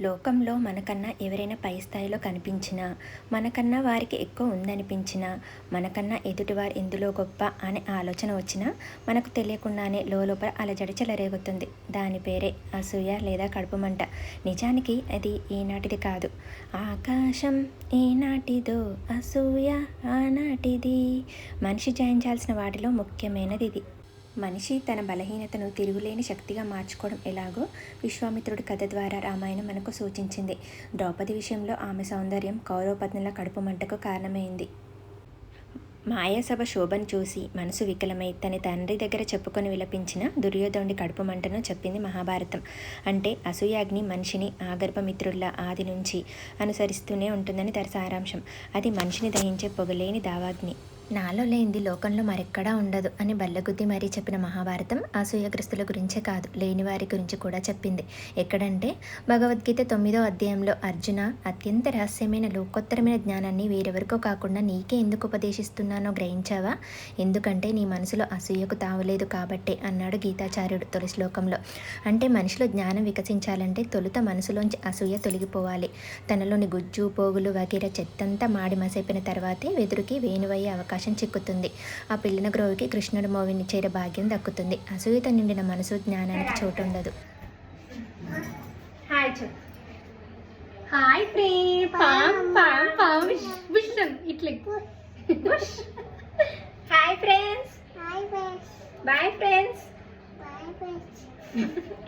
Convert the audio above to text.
లోకంలో మనకన్నా ఎవరైనా పై స్థాయిలో కనిపించినా, మనకన్నా వారికి ఎక్కువ ఉందనిపించినా, మనకన్నా ఎదుటివారు ఎందులో గొప్ప అనే ఆలోచన వచ్చినా, మనకు తెలియకుండానే లోపల అలజడి చెలరేగుతుంది. దాని పేరే అసూయ లేదా కడుపుమంట. నిజానికి అది ఈనాటిది కాదు. ఆకాశం ఈనాటిదో, అసూయ ఆనాటిది. మనిషి జయించాల్సిన వాటిలో ముఖ్యమైనది ఇది. మనిషి తన బలహీనతను తిరుగులేని శక్తిగా మార్చుకోవడం ఎలాగో విశ్వామిత్రుడి కథ ద్వారా రామాయణం మనకు సూచించింది. ద్రౌపది విషయంలో ఆమె సౌందర్యం కౌరవపత్నుల కడుపు మంటకు కారణమైంది. మాయాసభ శోభను చూసి మనసు వికలమై తన తండ్రి దగ్గర చెప్పుకొని విలపించిన దుర్యోధనుడి కడుపు మంటను చెప్పింది మహాభారతం. అంటే అసూయాగ్ని మనిషిని ఆగర్భమిత్రుల్లా ఆది నుంచి అనుసరిస్తూనే ఉంటుందని దాని సారాంశం. అది మనిషిని దహించే పొగలేని దావాగ్ని. నాలో లేనిది లోకంలో మరెక్కడా ఉండదు అని బల్లగుద్ది మరీ చెప్పిన మహాభారతం అసూయగ్రస్తుల గురించే కాదు, లేని వారి గురించి కూడా చెప్పింది. ఎక్కడంటే భగవద్గీత 9వ అధ్యాయంలో అర్జున, అత్యంత రహస్యమైన లోకోత్తరమైన జ్ఞానాన్ని వేరెవరికో కాకుండా నీకే ఎందుకు ఉపదేశిస్తున్నానో గ్రహించావా? ఎందుకంటే నీ మనసులో అసూయకు తావలేదు కాబట్టే అన్నాడు గీతాచార్యుడు తొలి శ్లోకంలో. అంటే మనిషిలో జ్ఞానం వికసించాలంటే తొలుత మనసులోంచి అసూయ తొలగిపోవాలి. తనలోని గుజ్జు పోగులు వగేర చెత్తంతా మాడి మసైపోయిన తర్వాతే వెదురుకి వేణువయ్యే అవకాశం చిక్కుతుంది. ఆ పిల్లిన గ్రోవికి కృష్ణుడు మోవిని చేరే భాగ్యం దక్కుతుంది. అసూయత నిండిన మనసు జ్ఞానానికి చోటు ఉండదు. హాయ్ చెప్పు. Hi friend. పామ్ పామ్ పామ్ విష్ ఇట్లా. Hi friends. Hi friends. Bye friends. Bye friends.